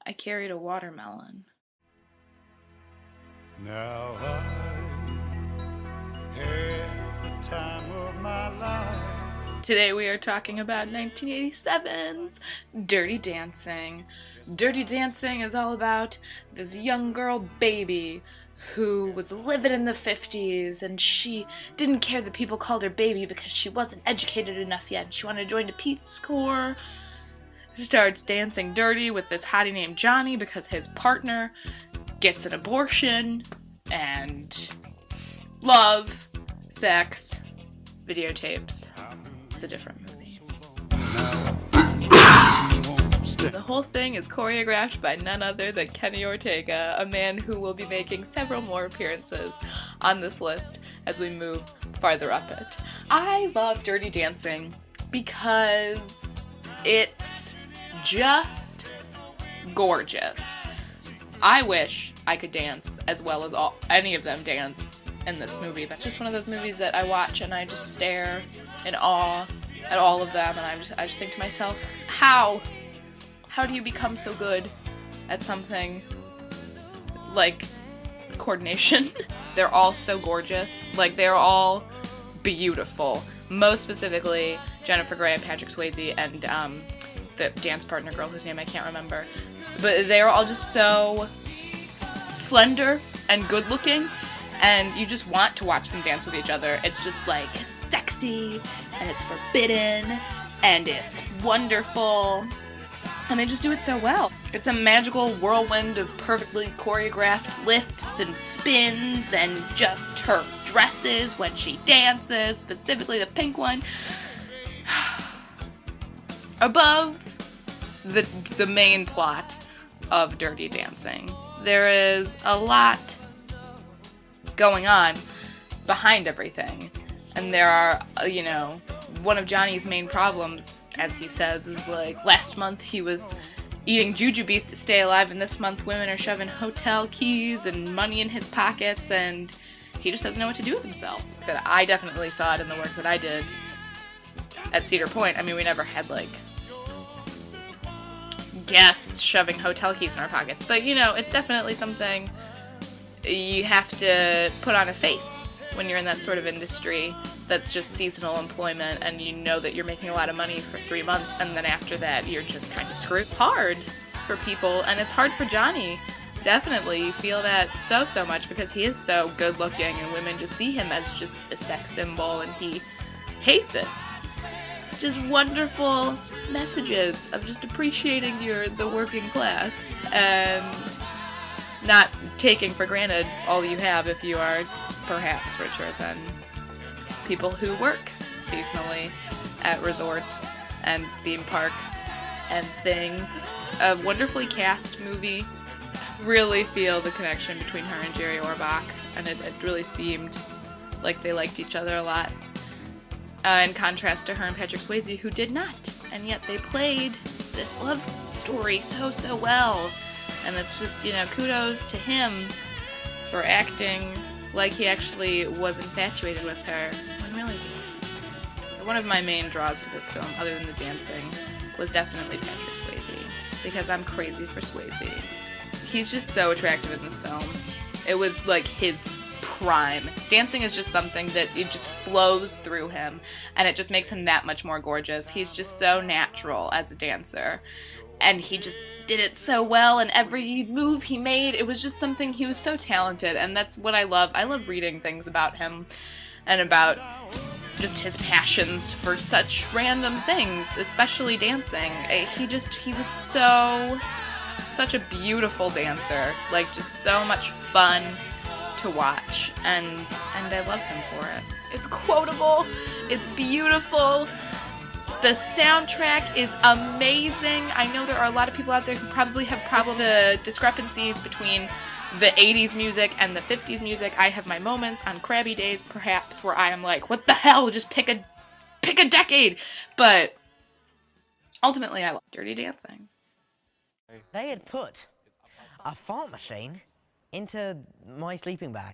I carried a watermelon. Now I had the time of my life. Today we are talking about 1987's Dirty Dancing. Dirty Dancing is all about this young girl, Baby, who was living in the 50s, and she didn't care that people called her Baby because she wasn't educated enough yet. She wanted to join the Peace Corps. She starts dancing dirty with this hottie named Johnny because his partner gets an abortion, and love, sex, videotapes. It's a different movie. The whole thing is choreographed by none other than Kenny Ortega, a man who will be making several more appearances on this list as we move farther up it. I love Dirty Dancing because it's just gorgeous. I wish I could dance as well as any of them dance in this movie. That's just one of those movies that I watch and I just stare in awe at all of them, and I just think to myself, how do you become so good at something like coordination? They're all so gorgeous. Like, they're all beautiful. Most specifically, Jennifer Grey and Patrick Swayze and the dance partner girl whose name I can't remember. But they're all just so slender and good looking, and you just want to watch them dance with each other. It's just like sexy, and it's forbidden, and it's wonderful, and they just do it so well. It's a magical whirlwind of perfectly choreographed lifts and spins, and just her dresses when she dances, specifically the pink one. Above the main plot of Dirty Dancing, there is a lot going on behind everything. And there are, one of Johnny's main problems, as he says, is like, last month he was eating jujubes to stay alive, and this month women are shoving hotel keys and money in his pockets, and he just doesn't know what to do with himself. That I definitely saw it in the work that I did at Cedar Point. I mean, we never had, guests shoving hotel keys in our pockets, but, it's definitely something you have to put on a face when you're in that sort of industry that's just seasonal employment, and you know that you're making a lot of money for 3 months, and then after that you're just kind of screwed. Hard for people, and it's hard for Johnny. Definitely, you feel that so much because he is so good looking, and women just see him as just a sex symbol, and he hates it. Just wonderful messages of just appreciating the working class and not taking for granted all you have if you are perhaps richer than people who work seasonally at resorts and theme parks and things. A wonderfully cast movie. Really feel the connection between her and Jerry Orbach, and it really seemed like they liked each other a lot. In contrast to her and Patrick Swayze, who did not, and yet they played this love story so well. And it's just, kudos to him for acting like he actually was infatuated with her, when really he wasn't. One of my main draws to this film, other than the dancing, was definitely Patrick Swayze, because I'm crazy for Swayze. He's just so attractive in this film. It was like his prime. Dancing is just something that it just flows through him, and it just makes him that much more gorgeous. He's just so natural as a dancer, and he just did it so well, and every move he made, it was just something. He was so talented, and that's what I love. I love reading things about him and about just his passions for such random things, especially dancing. He was such a beautiful dancer, like just so much fun to watch, and I love him for it. It's quotable, it's beautiful. The soundtrack is amazing. I know there are a lot of people out there who probably have problems with the discrepancies between the 80s music and the 50s music. I have my moments on crabby days, perhaps, where I am like, what the hell? Just pick a decade. But ultimately, I love Dirty Dancing. They had put a fart machine into my sleeping bag.